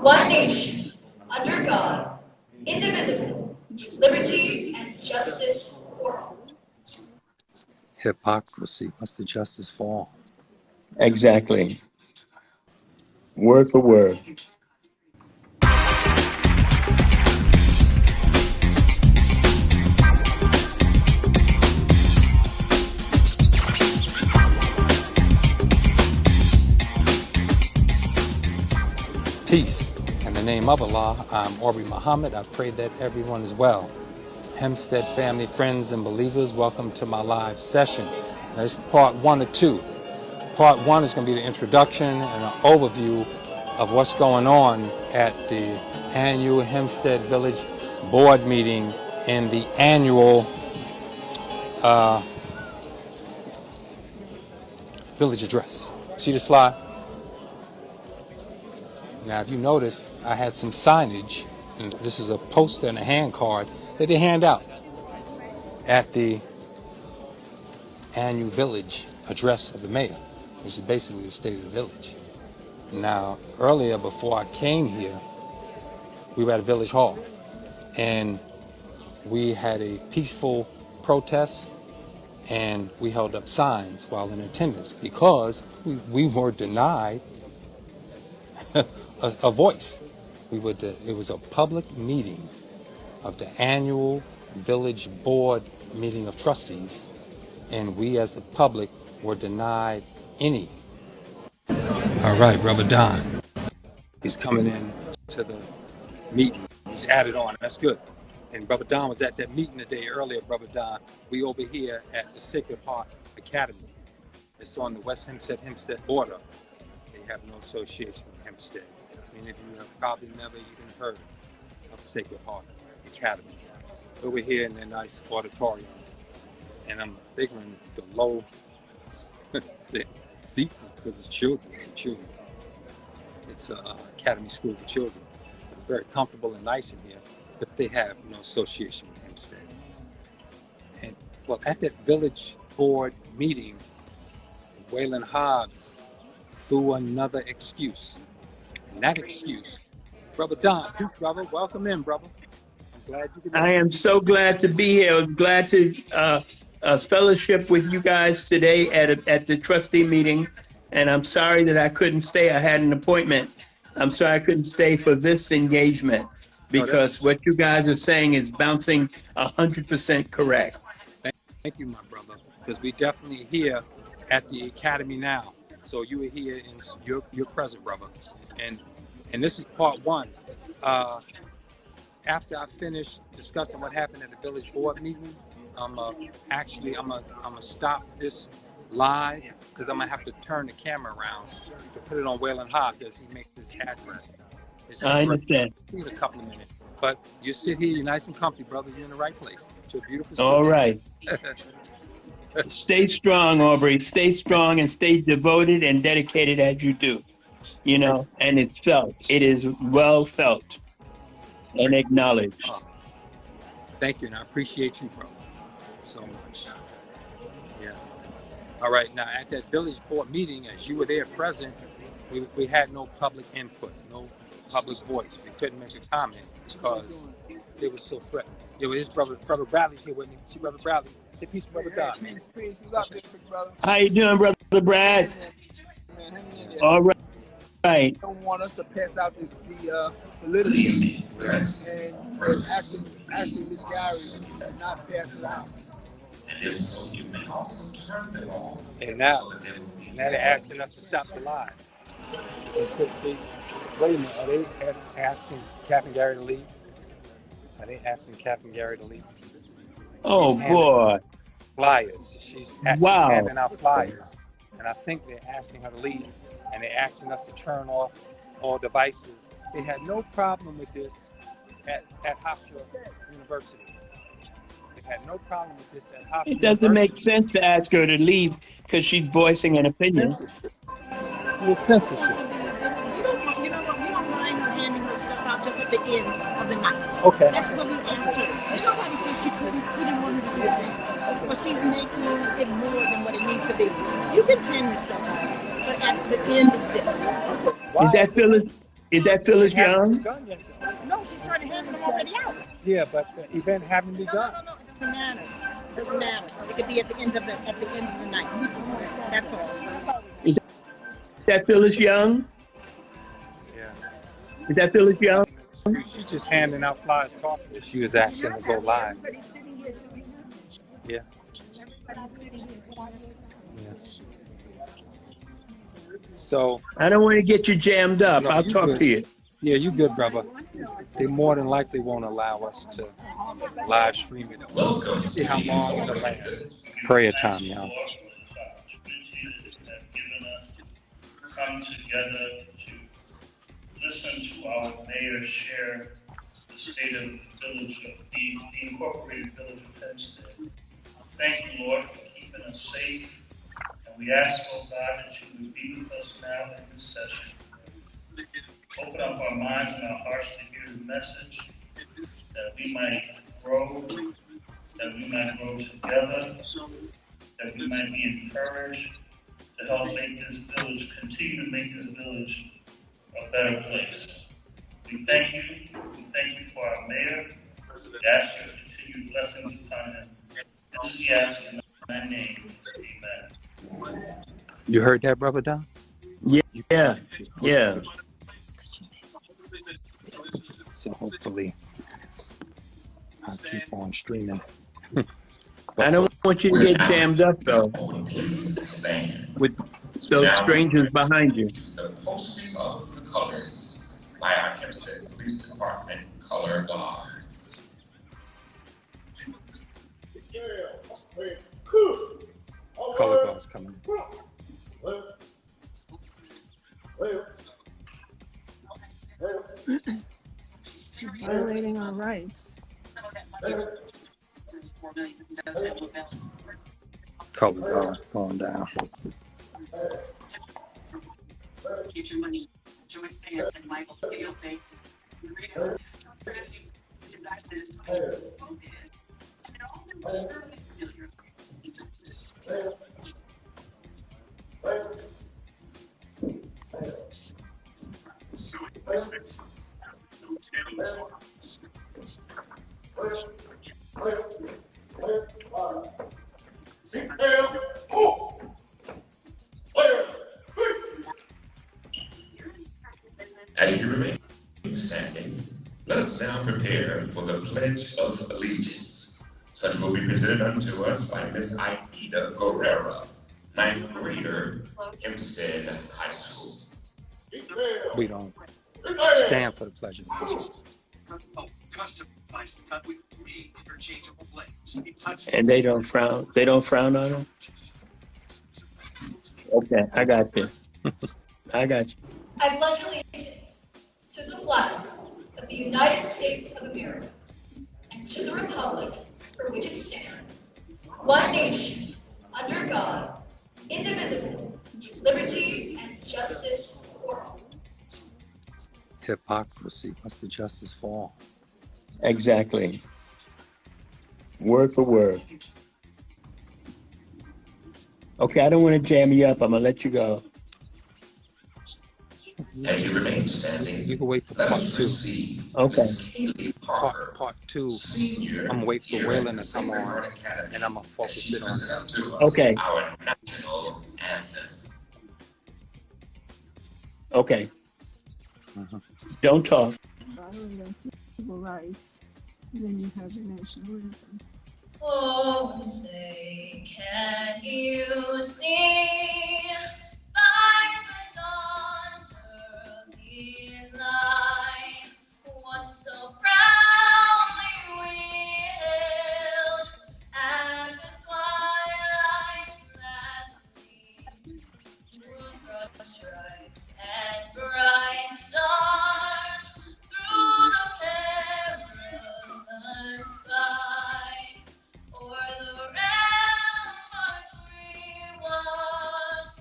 one nation, under God, indivisible, liberty and justice for all. Hypocrisy. What's the justice for all? Exactly. Word for word. Peace. In the name of Allah, I'm Aubrey Muhammad. I pray that everyone is well. Hempstead family, friends, and believers, welcome to my live session. Now, this is part 1 of 2. Part 1 is going to be the introduction and an overview of what's going on at the annual Hempstead Village Board meeting and the annual village address. See the slide? Now, if you notice, I had some signage, and this is a poster and a hand card that they hand out at the annual village address of the mayor, which is basically the state of the village. Now, earlier, before I came here, we were at a village hall, and we had a peaceful protest, and we held up signs while in attendance because we were denied a voice. It was a public meeting of the annual village board meeting of trustees, and we as the public were denied any. All right, Brother Don. He's coming in to the meeting. He's added on. That's good. And Brother Don was at that meeting the day earlier, Brother Don. We over here at the Sacred Heart Academy. It's on the West Hempstead border. They have no association with Hempstead. Many of you have probably never even heard of Sacred Heart Academy. But we're here in a nice auditorium. And I'm figuring the low seats because it's children. It's children. It's an academy school for children. It's very comfortable and nice in here, but they have no association with Hempstead. And well, at that village board meeting, Waylyn Hobbs threw another excuse. And that excuse, Brother Don, peace, brother. Welcome in, brother. I'm glad you could. I am so glad to be here. I'm glad to fellowship with you guys today at the trustee meeting. And I'm sorry that I couldn't stay. I had an appointment. I'm sorry I couldn't stay for this engagement because what you guys are saying is bouncing 100% correct. Thank you, my brother, because we definitely here at the academy now. So you are here and you're present, brother. And this is part 1. After I finish discussing what happened at the village board meeting, I'm gonna stop this live because I'm gonna have to turn the camera around to put it on Waylyn Hobbs as he makes his address. I understand. Please, a couple of minutes. But you sit here, you're nice and comfy, brother. You're in the right place. It's your beautiful. All right. Stay strong, Aubrey. Stay strong and stay devoted and dedicated as you do. You know, and it's felt. It is well felt and acknowledged. Thank you, and I appreciate you, brother, so much. Yeah. All right. Now, at that village board meeting, as you were there present, we had no public input, no public voice. We couldn't make a comment because they were so threatened. Yo, his brother Bradley's here with me. See, Brother Bradley. Say peace, Brother Don. How you doing, Brother Brad? All right. Right. Don't want us to pass out the literature and actually this Gary not pass it out. And now they're asking us to stop the live. Wait a minute, are they asking Captain Gary to leave? Are they asking Captain Gary to leave? Oh boy. Flyers. She's handing out flyers. And I think they're asking her to leave. And they're asking us to turn off all devices. They had no problem with this at Hofstra University. They had no problem with this at Hofstra. It doesn't make sense to ask her to leave because she's voicing an opinion. It's censorship. You don't mind her handing her stuff out just at the end of the night. Okay. That's what we asked her. Nobody said she couldn't want to do that. But she's making it more than what it needs to be. You can hand your stuff out, but at the end of this. Is that Phyllis? Is that Phyllis It hasn't Young? begun yet. No, she started handing them already out. Yeah, but the event hasn't begun. No. It doesn't matter. It doesn't matter. It could be at the end of the night. That's all. Is that Phyllis Young? Yeah. Is that Phyllis Young? She's just handing out flyers, talking. She was asking to go live. Yeah. Yeah. So, I don't want to get you jammed up. No, I'll you talk good. to you. yeah, you good, brother. They more than likely won't allow us to live stream it. Welcome. See how long it'll last. Prayer time, y'all. Come together to listen to our mayor share the state of the village of the incorporated village of Hempstead. Thank you, Lord, for keeping us safe. And we ask, oh God, that you would be with us now in this session. Open up our minds and our hearts to hear the message, that we might grow, that we might grow together, that we might be encouraged to help make this village, continue to make this village a better place. We thank you. We thank you for our mayor. We ask your continued blessings upon him. This we ask in thy name. Amen. You heard that, brother Don? Yeah. So hopefully I'll keep on streaming. I don't want you to get jammed up, though, with those strangers behind you. The posting of the colors by our Hempstead Police Department color guards. Color guards coming. Violating our rights. Color guard going down. Get your money. Joyce Pants and Michael Steele pay. As you remain standing, let us now prepare for the Pledge of Allegiance. Such will be presented unto us by Miss Aida Guerrera, 9th grader, Hempstead High School. We don't stand for the Pledge of Allegiance. And they don't frown. They don't frown on them? Okay, I got this. I got you. I pledge allegiance to the flag of the United States of America and to the republic for which it stands, one nation, under God, indivisible, with liberty and justice for all. Hypocrisy. What's the justice for all? Exactly. Word for word. Okay, I don't want to jam you up. I'm going to let you go. As you remain standing, You can wait for let part us two. receive Okay. Miss Kaylee Parker, Part two. senior, I'm gonna wait for here Waylon at the to come Sacred on, Heart Academy, and I'm gonna as focus she it on presents him. to us Okay. our national anthem. Okay. Mhm. Don't talk. Violating civil rights. Then you have the national anthem. Oh, say, can you see by the dawn's early light what so proudly we hailed at the twilight's last gleam, with broad stripes and bright stars through the perilous fight. O'er the ramparts we watched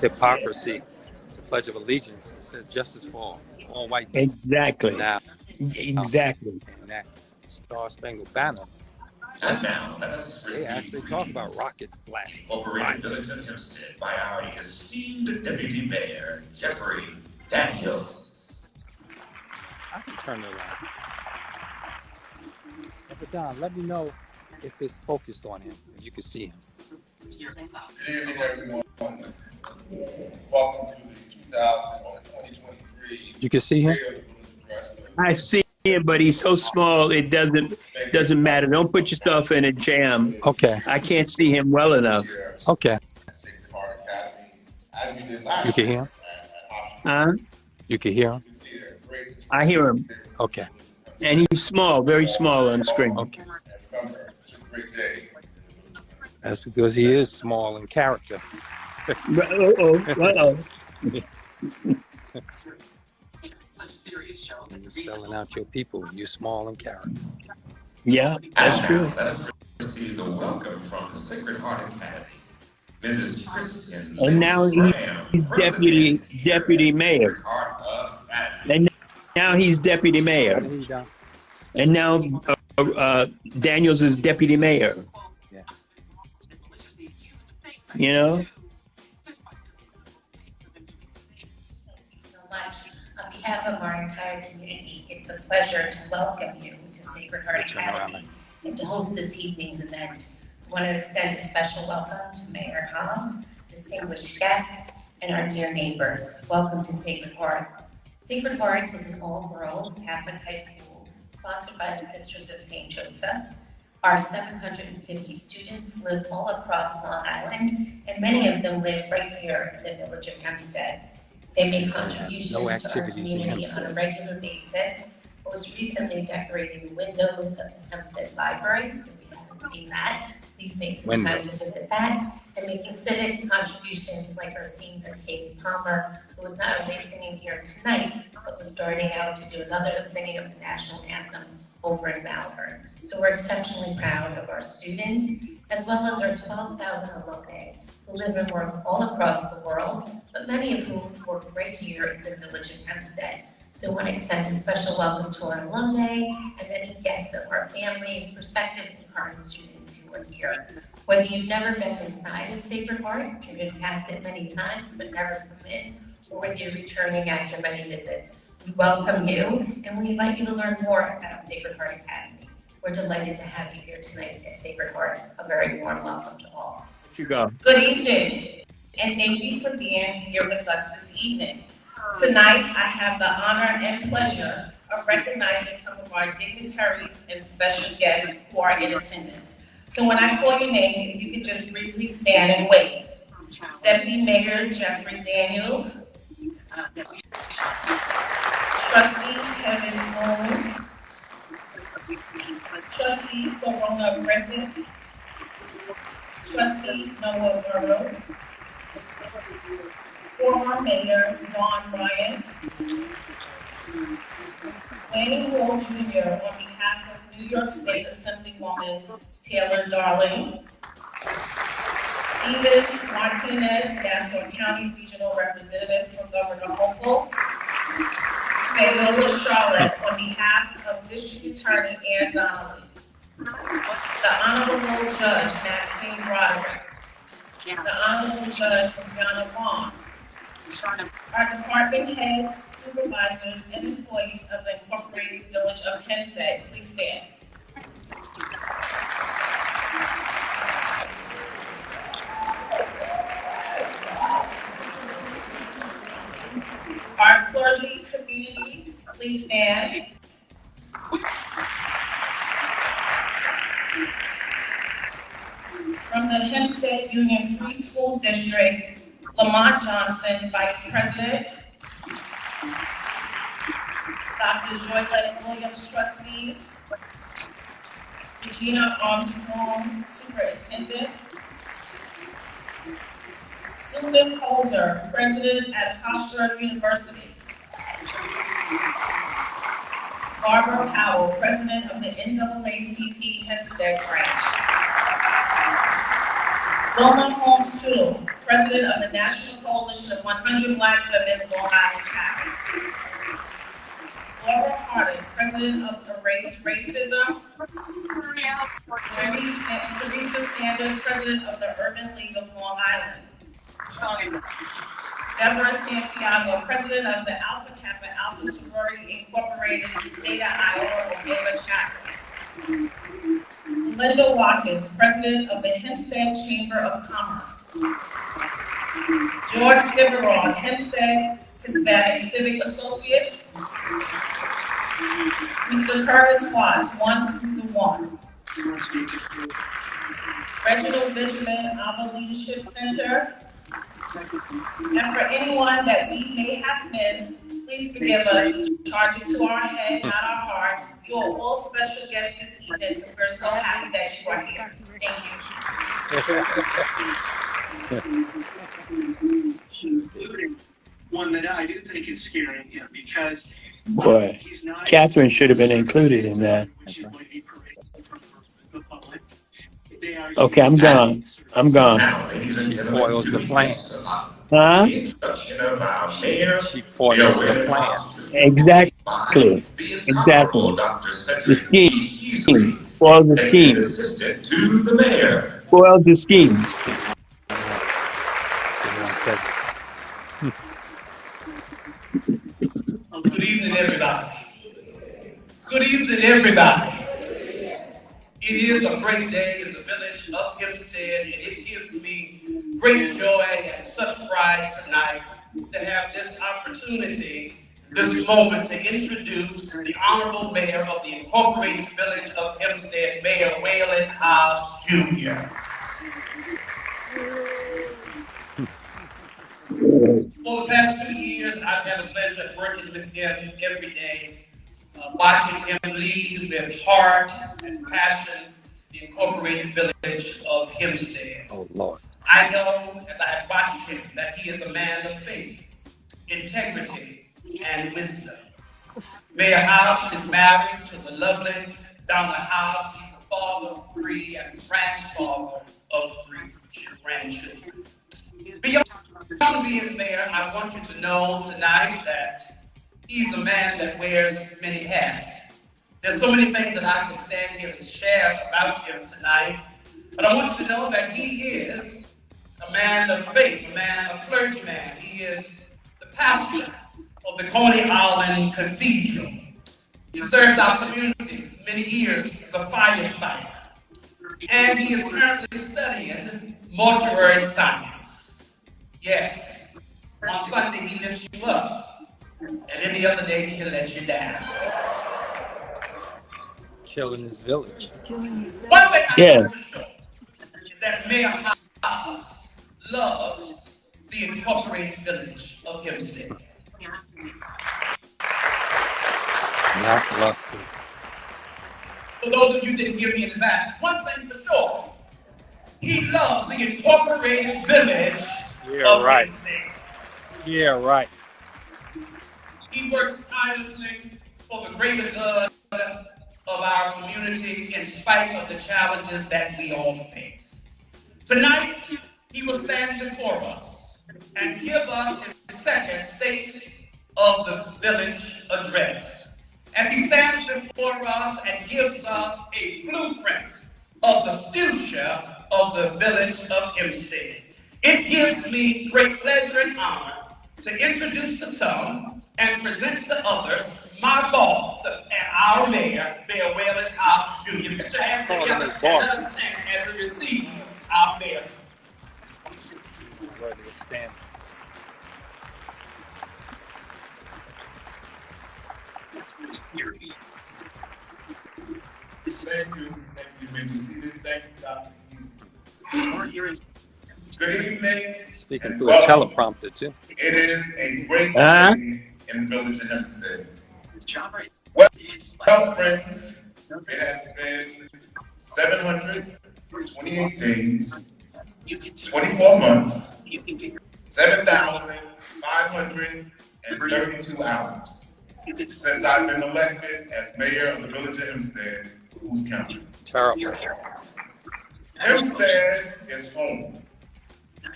Hypocrisy. The Pledge of Allegiance. It says justice for all white people. Exactly. Now, Exactly. and that Star Spangled Banner, And now, let us they receive actually talk about rockets blasting. Incorporated Village of Hempstead by our esteemed Deputy Mayor, Jeffrey Daniels. I can turn it around. But Don, let me know if it's focused on him, if you can see him. Good evening, everyone. Welcome to the 2023 You can see him? State of the Village Address. I see him, but he's so small it doesn't matter. Don't put yourself in a jam. Okay. I can't see him well enough. Okay. Sacred Heart Academy, as we did last You can year hear him? at Option. Huh? You can hear him? You can see there, great. I hear him. Okay. And he's small, very small on the screen. Okay. And remember, it's a great day. That's because he is small in character. Uh-oh. Such a serious show. You're selling out your people. You're small in character. Yeah, And that's now, true. let us receive the welcome from the Sacred Heart Academy, Mrs. Kristen And now Graham, he's President deputy here at mayor. Sacred Heart Academy. And now he's deputy How mayor. did he die? And now Daniels is deputy mayor. Yes. You know? Thank you so much. On behalf of our entire community, it's a pleasure to welcome you to Sacred Heart Academy and to host this evening's event. I want to extend a special welcome to Mayor Hobbs, distinguished guests, and our dear neighbors. Welcome to Sacred Heart. Sacred Heart is an all-girls Catholic high school sponsored by the Sisters of St. Joseph. Our 750 students live all across Long Island, and many of them live right here in the village of Hempstead. They make contributions to our community on a regular basis. Most recently decorating the windows of the Hempstead Library, so if you haven't seen that, please make some time to visit that. And making civic contributions like our senior Katie Palmer, who was not only singing here tonight, but was starting out to do another singing of the national anthem over in Malvern. So we're exceptionally proud of our students, as well as our 12,000 alumni who live and work all across the world, but many of whom work right here in the village of Hempstead. So I want to extend a special welcome to our alumni and any guests of our families, prospective and current students who are here. Whether you've never been inside of Sacred Heart, driven past it many times but never come in, or whether you're returning after many visits, we welcome you and we invite you to learn more about Sacred Heart Academy. We're delighted to have you here tonight at Sacred Heart. A very warm welcome to all. You go. Good evening, and thank you for being here with us this evening. Tonight, I have the honor and pleasure of recognizing some of our dignitaries and special guests who are in attendance. So when I call your name, if you could just briefly stand and wave. Deputy Mayor Jeffrey Daniels, Trustee Kevin Moon, Trustee Corona Griffin, Trustee Noah Burrows, former Mayor Don Ryan, Waylyn Hobbs Jr. on behalf of New York State Assemblywoman Taylor Darling, Stevens Martinez, Nassau County Regional Representative for Governor Hochul, Mayola Charlotte on behalf of District Attorney Ann Donnelly, the Honorable Judge Maxine Broderick, the Honorable Judge Brianna Vaughn, our department heads, supervisors, and employees of the Incorporated Village of Hempstead, please stand. Our clergy community, please stand. From the Hempstead Union Free School District, Lamont Johnson, Vice President. Dr. Joylette Williams, Trustee. Regina Armstrong, Superintendent. Susan Holzer, President at Hofstra University. Barbara Powell, President of the NAACP Hempstead branch. Wilma Holmes Tootle, President of the National Coalition of 100 Black Women, Long Island chapter. Laura Hardin, President of Erase Racism. Teresa Sanders, President of the Urban League of Long Island. Deborah Santiago, President of the Alpha Kappa Alpha Sorority Incorporated Theta Iota Omega chapter. Linda Watkins, President of the Hempstead Chamber of Commerce. George Civeron, Hempstead Hispanic Civic Associates. Mr. Curtis Watts, 1 through the 1. Reginald Benjamin, Alma Leadership Center. And for anyone that we may have missed, please forgive us. Charge it to our head, not our heart. You are all special guests this evening. We're so happy that you are here. Thank you. One that I do think is scaring him because Boy, Catherine should have been included in that. Okay, I'm gone. I'm gone. Now, ladies and gentlemen, Foils the plan. Huh? the introduction of our mayor, She foils the plan. Exactly. Exactly. The scheme. Foil the scheme. Assistant to the mayor. Foil the scheme. Good evening, everybody. Good evening, everybody. It is a great day in the village of Hempstead, and it gives me great joy and such pride tonight to have this opportunity, this moment, to introduce the Honorable Mayor of the Incorporated Village of Hempstead, Mayor Waylyn Hobbs, Jr. For the past 2 years, I've had the pleasure of working with him every day, watching him lead with heart and passion the Incorporated Village of Hempstead. Oh, Lord. I know, as I have watched him, that he is a man of faith, integrity, and wisdom. Mayor Hobbs is married to the lovely Donna Hobbs. He's a father of 3 and grandfather of 3 grandchildren. Beyond being mayor, I want you to know tonight that he's a man that wears many hats. There's so many things that I could stand here and share about him tonight, but I want you to know that he is a man of faith, a clergyman. He is the pastor of the Coney Island Cathedral. He serves our community many years as a firefighter, and he is currently studying mortuary science. Yes, on Sunday he lifts you up, and any other day he can let you down. Killing his village. One thing I know for sure is that Mayor Hobbs loves the Incorporated Village of Hempstead. Not lusty. For those of you who didn't hear me in the back, one thing for sure, he loves the Incorporated Village of Hempstead. Yeah, right. He works tirelessly for the greater good of our community in spite of the challenges that we all face. Tonight, he will stand before us and give us his second State of the Village address. As he stands before us and gives us a blueprint of the future of the village of Hempstead. It gives me great pleasure and honor to introduce to some and present to others my boss and our mayor, Mayor Waylyn Hobbs Jr. Put your hands together and let us stand as we receive our mayor. Where they stand. Thank you. You may be seated. Thank you, Dr. Easy. Good evening. Speaking through a teleprompter, too. It is a great day in the village of Hempstead. Well, friends, it has been 728 days, 24 months, 7,532 hours since I've been elected as mayor of the village of Hempstead, Coos County. Terrible. Hempstead is home.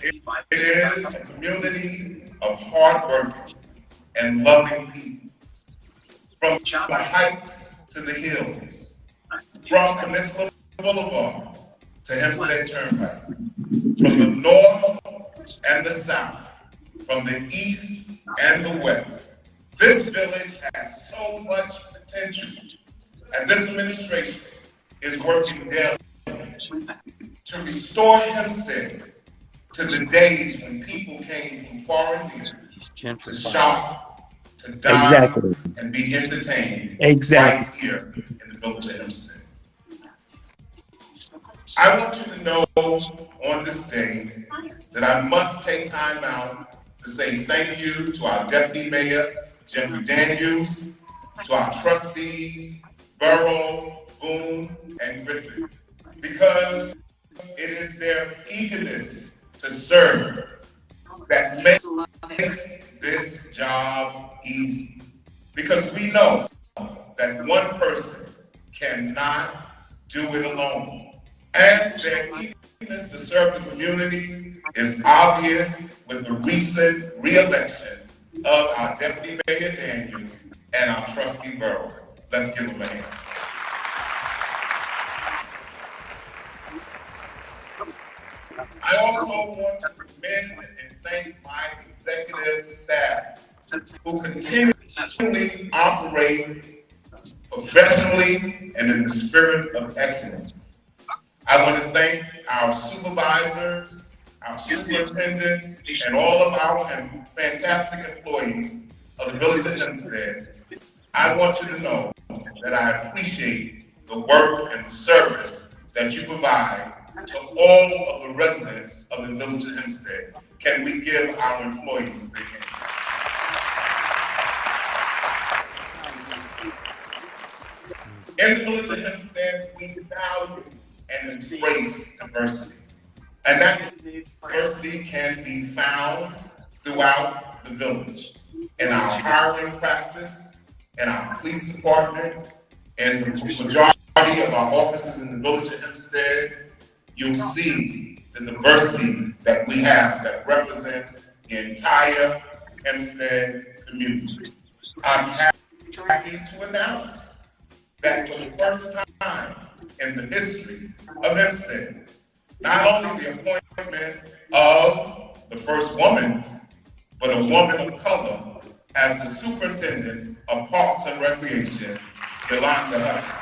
It is a community of hardworking and loving people. From the heights to the hills, from Peninsula Boulevard to Hempstead Turnpike, from the north and the south, from the east and the west. This village has so much potential, and this administration is working daily to restore Hempstead to the days when people came from far and near to shop, to dine, and be entertained right here in the village of Hempstead. I want you to know on this day that I must take time out to say thank you to our Deputy Mayor, Jeffrey Daniels, to our trustees, Burrow, Boone, and Griffin, because it is their eagerness to serve that makes this job easy. Because we know that one person cannot do it alone. And their eagerness to serve the community is obvious with the recent re-election of our Deputy Mayor Daniels and our trustee Burrows. Let's give them a hand. I also want to commend and thank my executive staff who continually operate professionally and in the spirit of excellence. I want to thank our supervisors, our superintendents, and all of our fantastic employees of the village of Hempstead. I want you to know that I appreciate the work and the service that you provide to all of the residents of the village of Hempstead. Can we give our employees a big hand? In the village of Hempstead, we value and embrace diversity. And that diversity can be found throughout the village. In our hiring practice, in our police department, and the majority of our offices in the village of Hempstead, you'll see the diversity that we have that represents the entire Hempstead community. I'm happy to announce that for the first time in the history of Hempstead, not only the appointment of the first woman, but a woman of color as the superintendent of Parks and Recreation, Yolanda Hudson.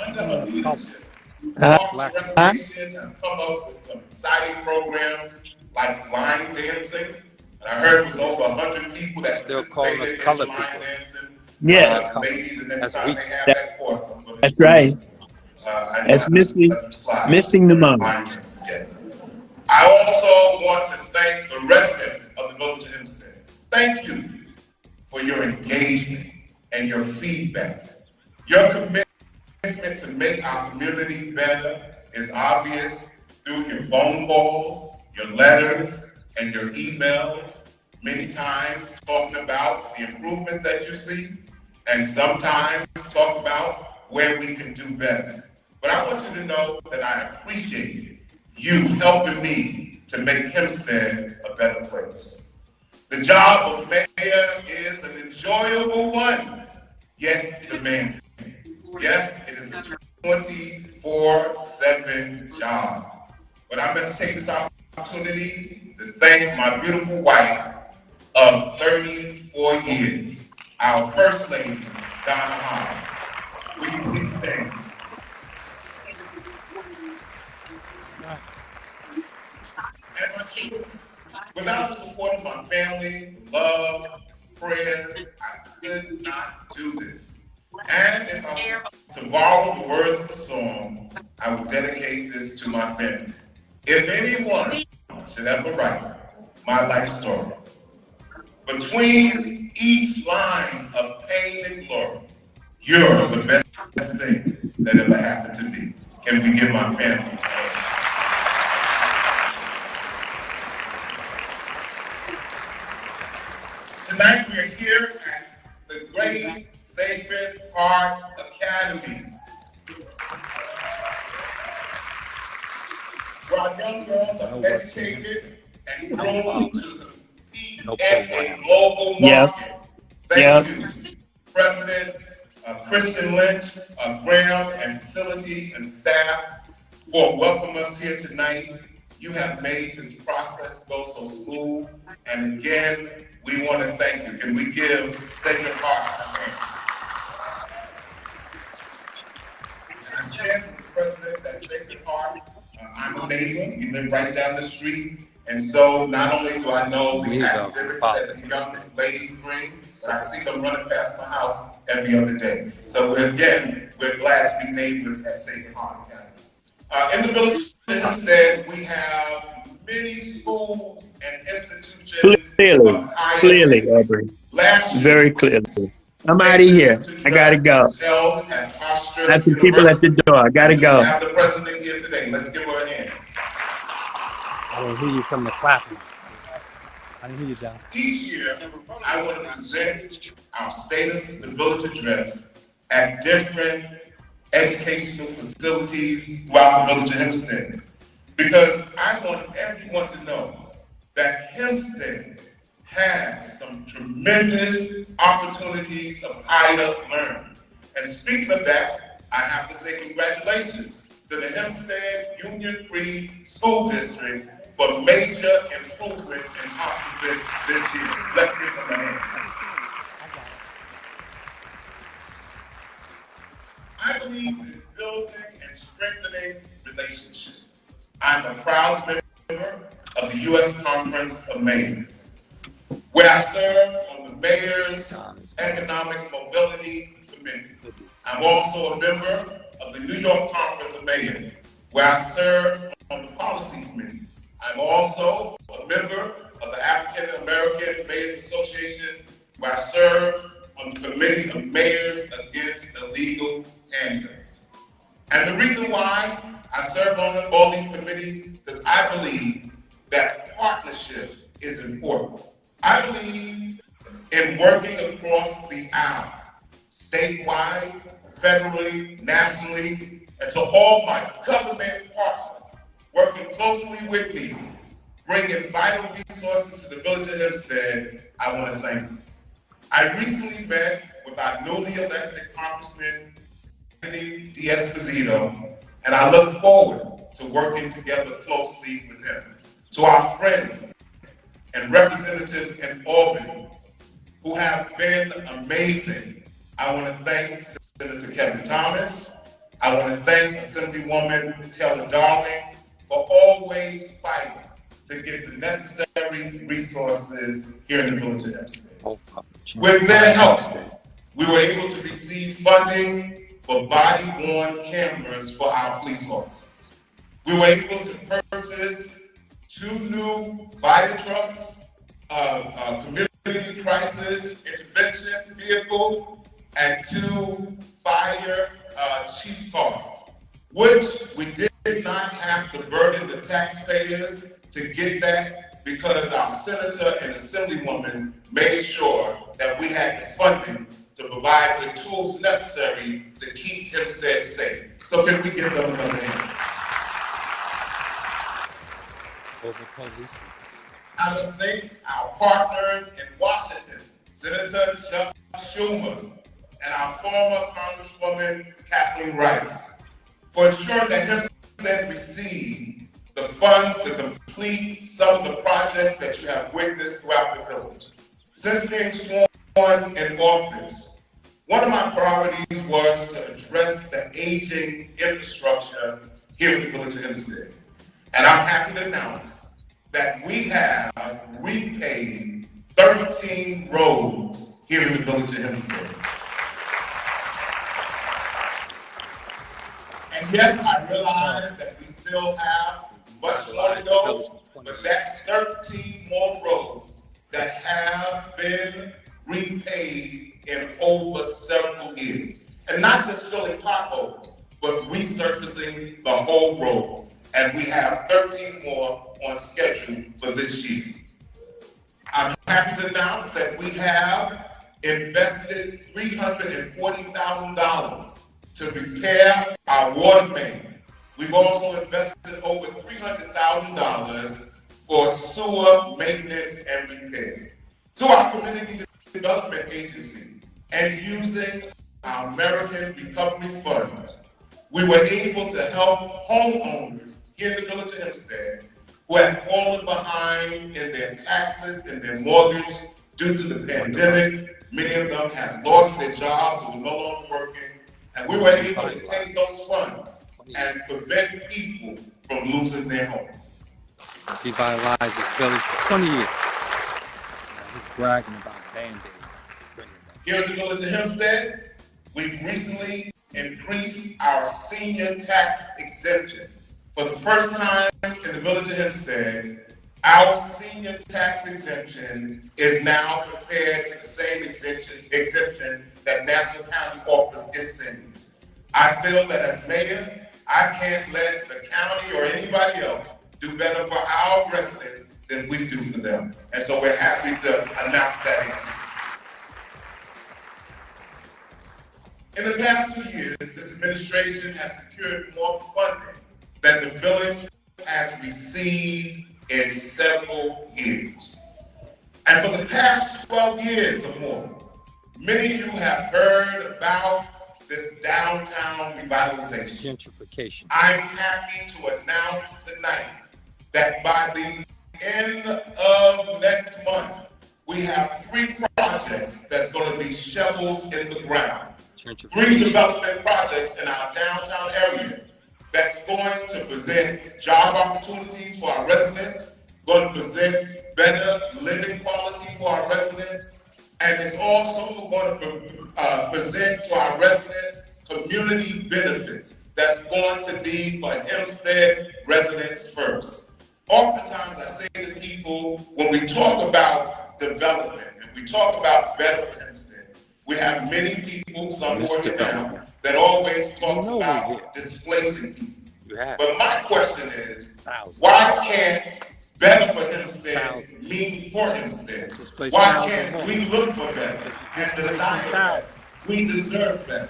Under her leadership, Parks and Recreation have come up with some exciting programs like line dancing. And I heard it was over 100 people that participated in line dancing. Yeah. Maybe the next time they have that course. That's right. That's missing the mark. I also want to thank the residents of the village of Hempstead. Thank you for your engagement and your feedback. Your commitment to make our community better is obvious through your phone calls, your letters, and your emails, many times talking about the improvements that you see, and sometimes talk about where we can do better. But I want you to know that I appreciate you helping me to make Hempstead a better place. The job of mayor is an enjoyable one, yet demanding. Yes, it is a 24/7 job. But I must take this opportunity to thank my beautiful wife of 34 years, our First Lady, Donna Hobbs. Will you please stand? And my children, without the support of my family, love, prayers, I could not do this. And if I were to borrow the words of a song, I would dedicate this to my family. If anyone should ever write my life story, between each line of pain and glory. You're the best thing that ever happened to me. Can we give my family a hand? Tonight we are here at the great Sacred Heart Academy, where our young girls are educated and groomed to compete in a global market. Thank you, President Christian Lynch, Graham, and facility and staff for welcoming us here tonight. You have made this process go so smooth, and again, we want to thank you. Can we give Sacred Heart a hand? I shared with the president that Sacred Heart, I'm a neighbor, we live right down the street, and so not only do I know the academics that the young ladies bring, but I see them running past my house every other day. So we're glad to be neighbors at Sacred Heart Academy. In the village of Hempstead, we have many schools and institutions. Clearly, Aubrey. Very clearly. I'm out of here. I gotta go. I have some people at the door. I gotta go. We have the president here today. Let's give her a hand. I didn't hear you from the clapping. I didn't hear you, John. Each year, I want to present our State of the Village address at different educational facilities throughout the village of Hempstead, because I want everyone to know that Hempstead has some tremendous opportunities of higher learning. And speaking of that, I have to say congratulations to the Hempstead Union Free School District for major improvements and accomplishments this year. Let's give them a hand. I believe in building and strengthening relationships. I'm a proud member of the U.S. Conference of Mayors, where I serve on the Mayor's Economic Mobility Committee. I'm also a member of the New York Conference of Mayors, where I serve on the Policy Committee. I'm also a member of the African American Mayors Association, where I serve on the Committee of Mayors Against Illegal Handguns. And the reason why I serve on all these committees is I believe that partnership is important. I believe in working across the aisle, statewide, federally, nationally, and to all my government partners working closely with me, bringing vital resources to the village of Hempstead. I want to thank you. I recently met with our newly elected Congressman Anthony D'Esposito, and I look forward to working together closely with him. To our friends and representatives in Albany who have been amazing, I want to thank Senator Kevin Thomas. I want to thank Assemblywoman Taylor Darling for always fighting to get the necessary resources here in the village of Hempstead. With their help, we were able to receive funding for body-worn cameras for our police officers. We were able to purchase 2 new fire trucks, community crisis intervention vehicle, and 2 fire chief cars, which we did not have to burden the taxpayers to get that, because our senator and assemblywoman made sure that we had the funding to provide the tools necessary to keep Hempstead safe. So can we give them another hand? I must thank our partners in Washington, Senator Chuck Schumer, and our former Congresswoman Kathleen Rice, for ensuring that Hempstead received the funds to complete some of the projects that you have witnessed throughout the village. Since being sworn in office, one of my priorities was to address the aging infrastructure here in the village of Hempstead. And I'm happy to announce that we have repaved 13 roads here in the village of Hempstead. And yes, I realize that we still have much more to go, but that's 13 more roads that have been repaid in over several years. And not just filling potholes, but resurfacing the whole road. And we have 13 more on schedule for this year. I'm happy to announce that we have invested $340,000 to repair our water main. We've also invested over $300,000 for sewer maintenance and repair. Through our community development agency and using our American Recovery Funds, we were able to help homeowners here in the village of Hempstead who had fallen behind in their taxes and their mortgage due to the pandemic. Many of them had lost their jobs and were no longer working. And we were able to take those funds and prevent people from losing their homes. Revitalized this village for 20 years. He's bragging about Band-Aid. Here in the village of Hempstead, we've recently increased our senior tax exemption. For the first time in the village of Hempstead, our senior tax exemption is now compared to the same exemption that Nassau County offers its seniors. I feel that as mayor, I can't let the county or anybody else do better for our residents than we do for them. And so we're happy to announce that increase. In the past 2 years, this administration has secured more funding than the village has received in several years. And for the past 12 years or more, many of you have heard about this downtown revitalization. Gentrification. I'm happy to announce tonight that by the end of next month, we have 3 projects that's going to be shovels in the ground. 3 development projects in our downtown area that's going to present job opportunities for our residents, going to present better living quality for our residents, and it's also going to present to our residents community benefits that's going to be for Hempstead residents first. Oftentimes I say to people, when we talk about development and we talk about better for Hempstead, we have many people, some working now, that always talks about displacing people. But my question is, why can't better for Hempstead mean for Hempstead? Why can't we look for better and desire better? We deserve better.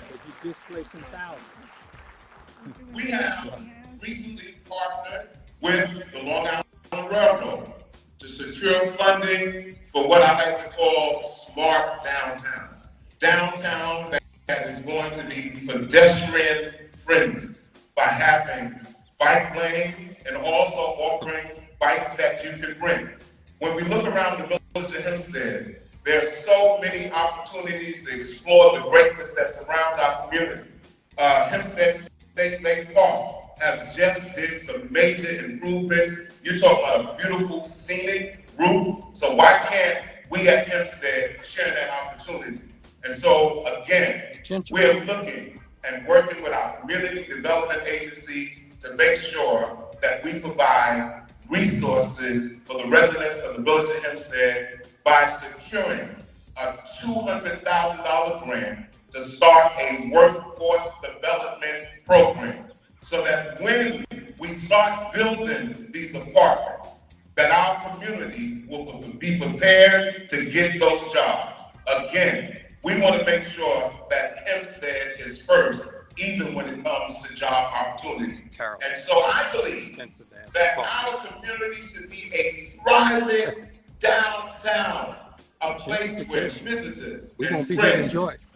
We have recently partnered with the Long Island Railroad to secure funding for what I like to call smart downtown. Downtown that is going to be pedestrian friendly by having bike lanes and also offering bikes that you can bring. When we look around the village of Hempstead, there are so many opportunities to explore the greatness that surrounds our community. Hempstead State Lake Park has just did some major improvements. You talk about a beautiful scenic route. So why can't we at Hempstead share that opportunity? And so again, we're looking and working with our community development agency to make sure that we provide resources for the residents of the village of Hempstead by securing a $200,000 grant to start a workforce development program so that when we start building these apartments, that our community will be prepared to get those jobs. Again, we want to make sure that Hempstead is first, even when it comes to job opportunities. And so I believe that our community should be a thriving downtown, a place where visitors and friends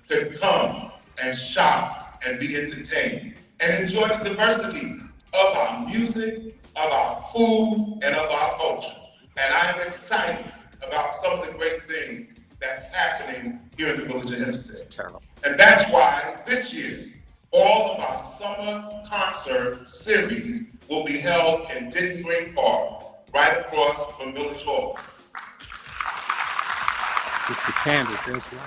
can come and shop and be entertained and enjoy the diversity of our music, of our food, and of our culture. And I'm excited about some of the great things that's happening here in the village of Hempstead. And that's why this year, all of our summer concert series will be held in Denton Green Park, right across from Village Hall. Sister Candace, that's right.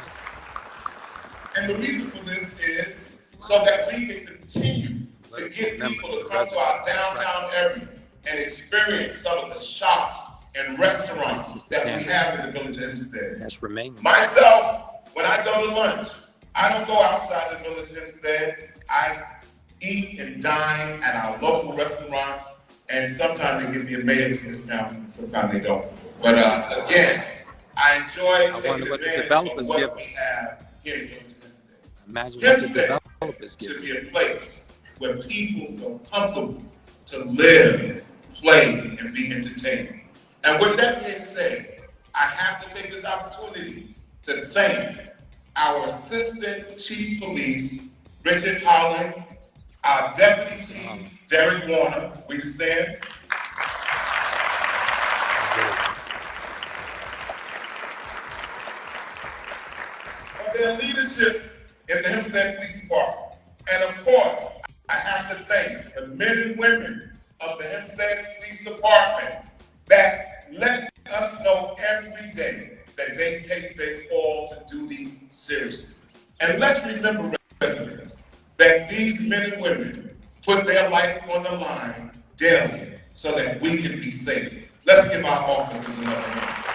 And the reason for this is so that we can continue to get people to come to our downtown area and experience some of the shops and restaurants that we have in the village of Hempstead. That's remaining. Myself, when I go to lunch, I don't go outside the village of Hempstead. I eat and dine at our local restaurants, and sometimes they give me a Mayor's discount, and sometimes they don't. But again, I enjoy taking advantage of what we have here in the village of Hempstead. Imagine Hempstead should be a place where people feel comfortable to live, play, and be entertained. And with that being said, I have to take this opportunity to thank our Assistant Chief Police, Richard Holland, our Deputy Chief, Derek Warner. Will you stand? For their leadership in the Hempstead Police Department. And of course, I have to thank the men and women of the Hempstead Police Department that let us know every day that they take their call to duty seriously. And let's remember, residents, that these men and women put their life on the line daily so that we can be safe. Let's give our officers another hand.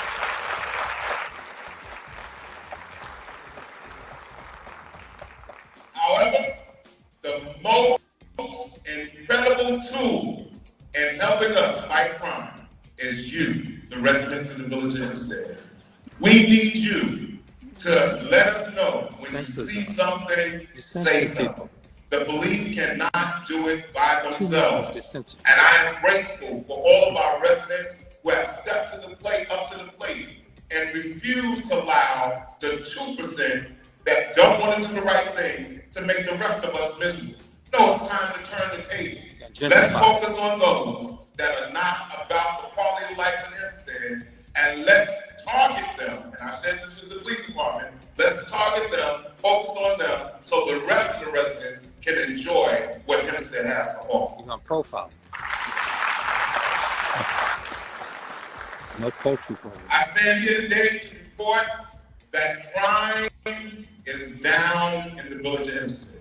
However, the most incredible tool in helping us fight crime is you, the residents of the village of Hempstead. We need you to let us know when you see something, say something. The police cannot do it by themselves. And I am grateful for all of our residents who have stepped to the plate, up to the plate, and refuse to allow the 2% that don't want to do the right thing to make the rest of us miserable. No, it's time to turn the tables. Let's focus on those that are not about the quality of life in Hempstead, and let's target them. And I've said this with the police department. Let's target them, focus on them, so the rest of the residents can enjoy what Hempstead has to offer. You're going to profile. No poultry program. I stand here today to report that crime is down in the village of Hempstead.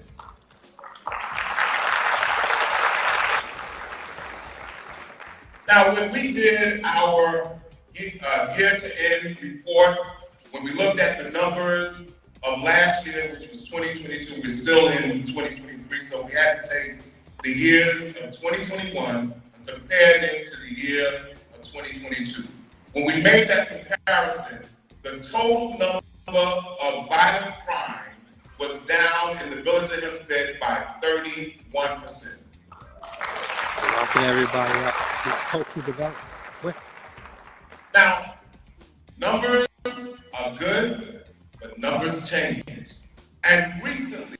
Now, when we did our year-to-end report, when we looked at the numbers of last year, which was 2022, we're still in 2023, so we had to take the years of 2021 and compare them to the year of 2022. When we made that comparison, the total number of violent crime was down in the village of Hempstead by 31%. Welcome everybody up. This culture development. Now, numbers are good, but numbers change. And recently,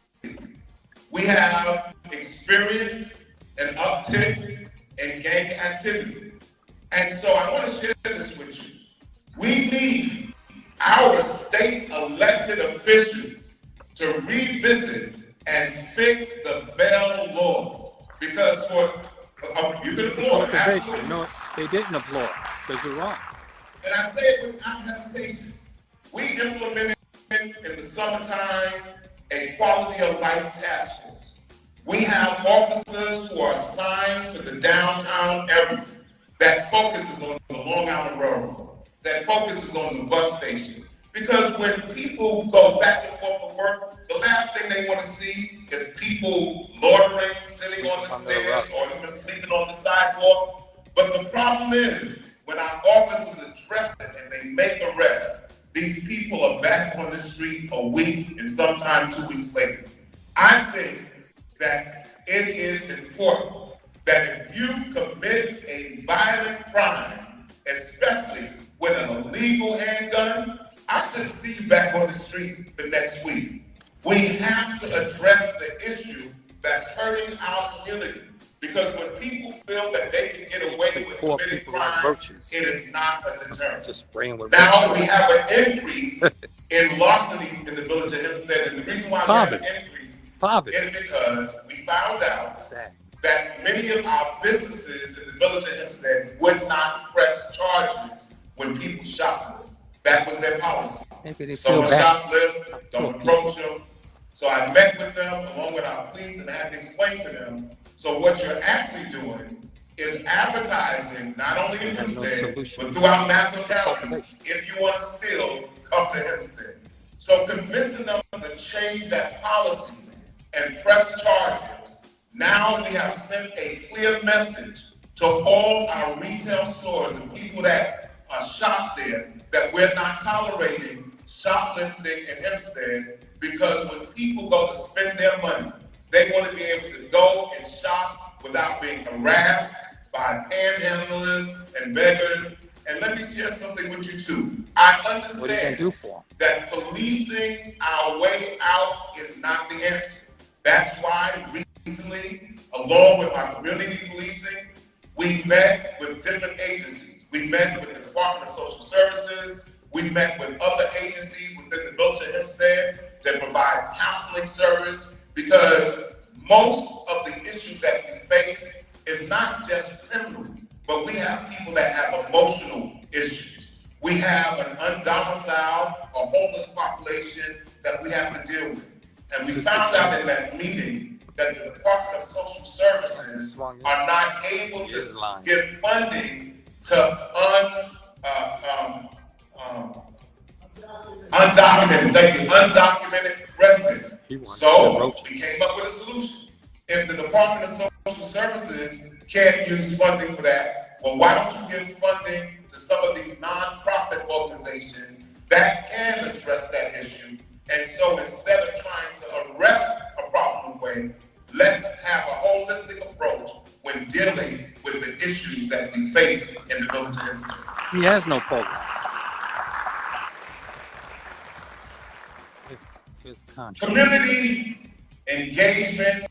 we have experienced an uptick in gang activity. And so I want to share this with you. We need our state elected officials to revisit and fix the bail laws. Because you can applaud, absolutely. No, they didn't applaud, because you're wrong. And I say it without hesitation. We implemented in the summertime a quality of life task force. We have officers who are assigned to the downtown area that focuses on the Long Island Railroad, that focuses on the bus station. Because when people go back and forth to work, the last thing they want to see is people loitering, sitting on the stairs, or even sleeping on the sidewalk. But the problem is, when our officers address it and they make arrests, these people are back on the street a week and sometimes 2 weeks later. I think that it is important that if you commit a violent crime, especially with an illegal handgun, I shouldn't see you back on the street the next week. We have to address the issue that's hurting our community. Because when people feel that they can get away with committing crime, it is not a deterrent. Now we have an increase in larcenies in the village of Hempstead. And the reason why we have an increase is because we found out that many of our businesses in the village of Hempstead would not press charges when people shoplift. That was their policy. Someone shoplift, don't approach them. So I met with them along with our police and I had to explain to them. So what you're actually doing is advertising not only in They have no Hempstead, solution but throughout Nassau to County, cultivation. if you want to still come to Hempstead. So convincing them to change that policy and press charges, now we have sent a clear message to all our retail stores and people that shop there that we're not tolerating shoplifting in Hempstead, because when people go to spend their money, they want to be able to go and shop without being harassed by panhandlers and beggars. And let me share something with you too. I What are you gonna understand do for them? that policing our way out is not the answer. That's why recently, along with my community policing, we met with different agencies. We met with the Department of Social Services. We met with other agencies within the Village of Hempstead that provide counseling service, because most of the issues that we face is not just criminal, but we have people that have emotional issues. We have an undomiciled or homeless population that we have to deal with. And we found out in that meeting that the Department of Social Services are not able to give funding to undocumented residents. So we came up with a solution. If the Department of Social Services can't use funding for that, well, why don't you give funding to some of these nonprofit organizations that can address that issue? And so instead of trying to arrest a problem way, let's have a holistic approach when dealing with the issues that we face in the Village of Hempstead. He has no program. His contract. Community engagement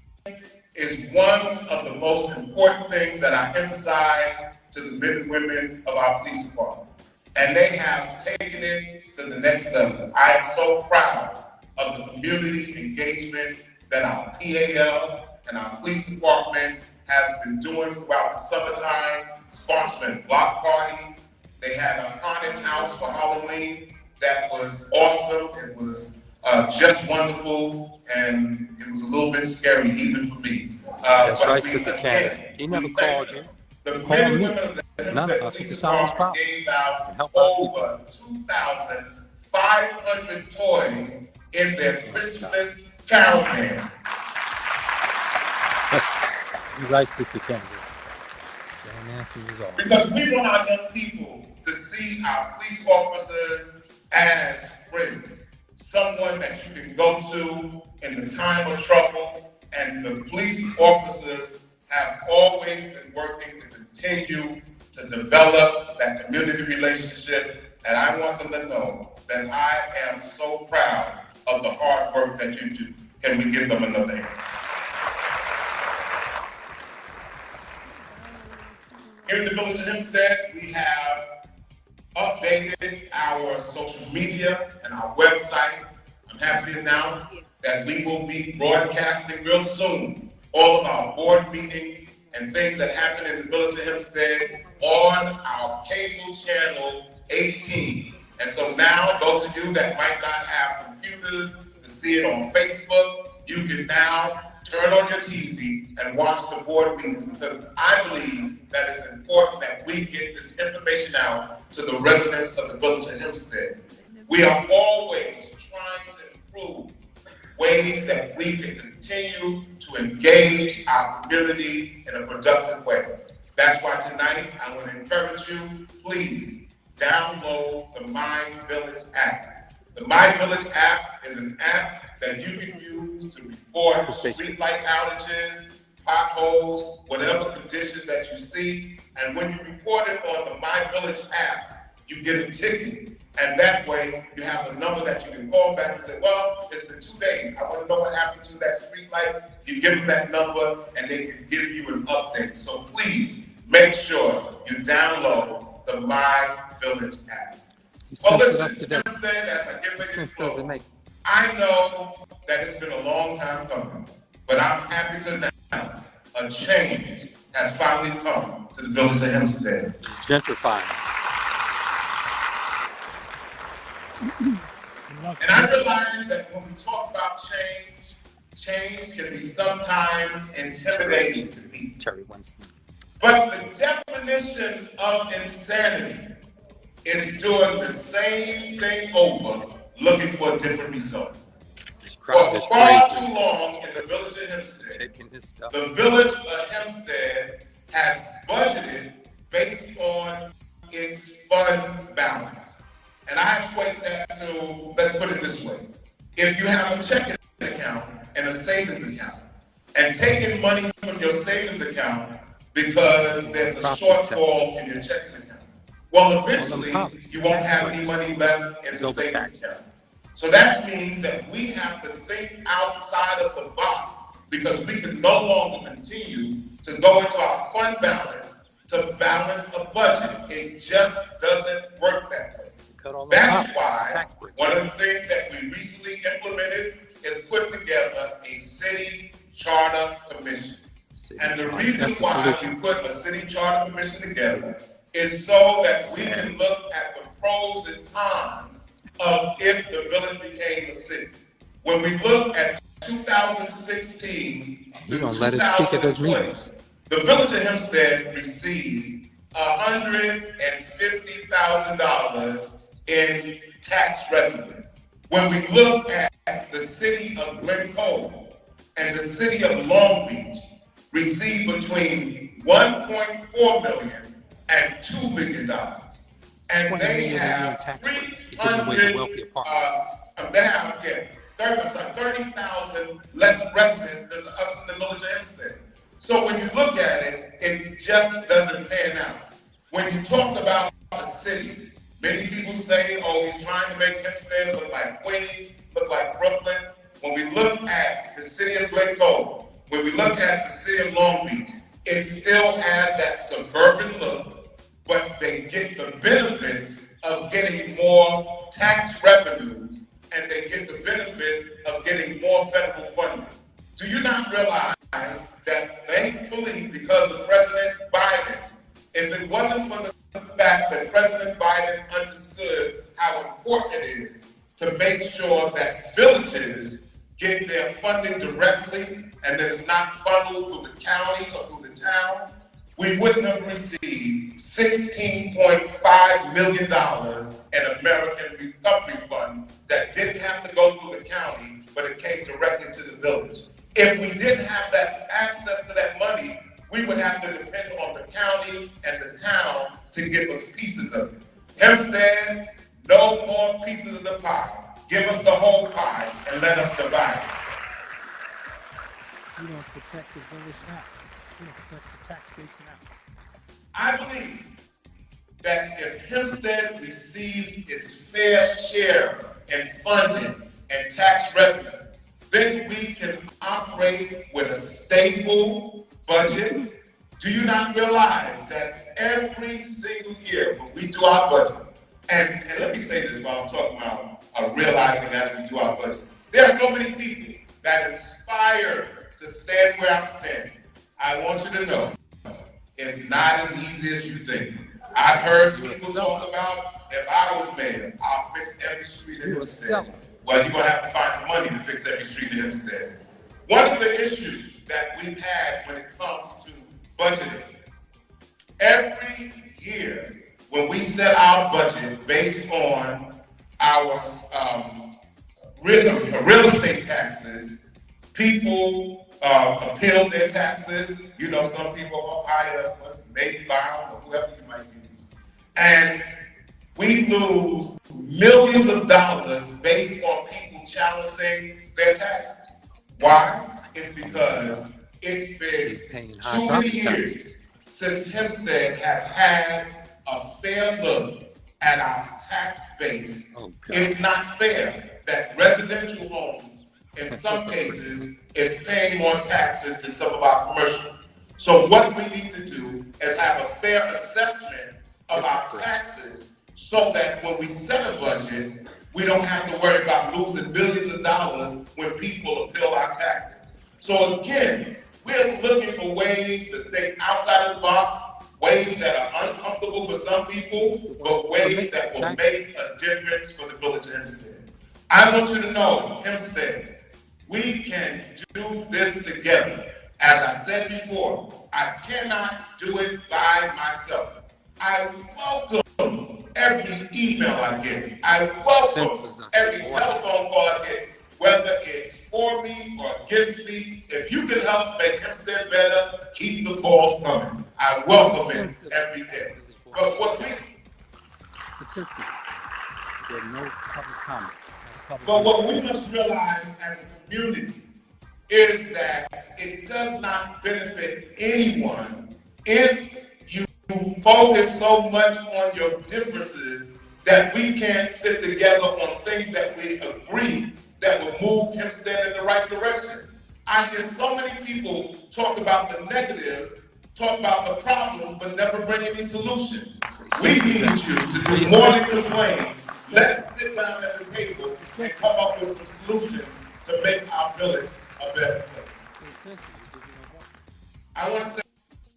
is one of the most important things that I emphasize to the men and women of our police department. And they have taken it to the next level. I am so proud of the community engagement that our PAL and our police department has been doing throughout the summertime, sponsoring block parties. They had a haunted house for Halloween that was awesome. It was just wonderful, and it was a little bit scary even for me. That's right, Sister Candace. He never called you. The men and women of the None of Hempstead us Police is solving Department problems. gave out Help our over 2,500 toys in their Christmas caravan. You're right, Sister Candace. Same answer as always. Because we want our young people to see our police officers as friends, someone that you can go to in the time of trouble, and the police officers have always been working to continue to develop that community relationship, and I want them to know that I am so proud of the hard work that you do. Can we give them another hand? Here in the Village of Hempstead, we have updated our social media and our website. I'm happy to announce that we will be broadcasting real soon all of our board meetings and things that happen in the Village of Hempstead on our cable channel 18. And so now, those of you that might not have computers to see it on Facebook, you can now turn on your TV and watch the board meetings, because I believe that it's important that we get this information out to the residents of the Village of Hempstead. We are always trying to improve ways that we can continue to engage our community in a productive way. That's why tonight I want to encourage you, please download the My Village app. The My Village app is an app that you can use to report streetlight outages, potholes, whatever conditions that you see. And when you report it on the My Village app, you get a ticket. And that way, you have a number that you can call back and say, well, it's been 2 days. I want to know what happened to that street light. You give them that number, and they can give you an update. So please, make sure you download the My Village app. Well, listen, Hempstead, as I get ready to close, I know that it's been a long time coming, but I'm happy to announce a change has finally come to the Village of Hempstead. It's gentrifying. And I realize that when we talk about change, change can be sometimes intimidating to people. Terry Winston. But the definition of insanity is doing the same thing over, looking for a different result. For far too long in the village of Hempstead, the village of Hempstead has budgeted based on its fund balance. And I equate that to, let's put it this way. If you have a checking account and a savings account, and taking money from your savings account because there's a shortfall in your checking account, well, eventually you won't have any money left in the savings account. So that means that we have to think outside of the box because we can no longer continue to go into our fund balance to balance a budget. It just doesn't work that way. That's why one of the things that we recently implemented is putting together a city charter commission. And the reason why we put a city charter commission together is so that we can look at the pros and cons of if the village became a city. When we look at 2016 to 2020, the village of Hempstead received $150,000 in tax revenue. When we look at the city of Glen Cove and the city of Long Beach, received between $1.4 million and $2 million. And they have 30,000 less residents than us in the village of Hempstead. So when you look at it, it just doesn't pan out. When you talk about a city, many people say, oh, he's trying to make Hempstead look like Queens, look like Brooklyn. When we look at the city of Glen Cove, when we look at the city of Long Beach, it still has that suburban look, but they get the benefits of getting more tax revenues and they get the benefit of getting more federal funding. Do you not realize that thankfully, because of President Biden, if it wasn't for the fact that President Biden understood how important it is to make sure that villages get their funding directly and that it's not funneled through the county or through the town, we wouldn't have received $16.5 million in American Recovery Fund that didn't have to go through the county, but it came directly to the village. If we didn't have that access to that money, we would have to depend on the county and the town to give us pieces of it. Hempstead, no more pieces of the pie. Give us the whole pie and let us divide it. You don't protect the village now. You don't protect the tax base now. I believe that if Hempstead receives its fair share in funding and tax revenue, then we can operate with a stable budget. Do you not realize that every single year when we do our budget, and let me say this while I'm talking about realizing as we do our budget, there are so many people that inspire to stand where I'm standing. I want you to know, it's not as easy as you think. I've heard people talk about, if I was mayor, I'll fix every street in Hempstead. Well, you're going to have to find the money to fix every street in Hempstead. One of the issues that we've had when it comes to budgeting, every year when we set our budget based on our real estate taxes, people appeal their taxes. You know, some people hire maybe bound or whoever you might use. And we lose millions of dollars based on people challenging their taxes. Why? It's because it's been too many years since Hempstead has had a fair look at our tax base. It's not fair that residential homes, in some cases, is paying more taxes than some of our commercial. So what we need to do is have a fair assessment of our taxes so that when we set a budget, we don't have to worry about losing billions of dollars when people appeal our taxes. So again, we're looking for ways to think outside of the box, ways that are uncomfortable for some people, but ways that will make a difference for the village of Hempstead. I want you to know, Hempstead, we can do this together. As I said before, I cannot do it by myself. I welcome every email I get. I welcome every telephone call I get, whether it's for me or against me. If you can help make Hempstead better, keep the calls coming. I welcome it every day. But what we no public comment. But what we must realize as a community is that it does not benefit anyone if you focus so much on your differences that we can't sit together on things that we agree that will move Hempstead in the right direction. I hear so many people talk about the negatives, talk about the problem, but never bring any solution. We need you to do more than complain. Let's sit down at the table and come up with some solutions to make our village a better place. I want to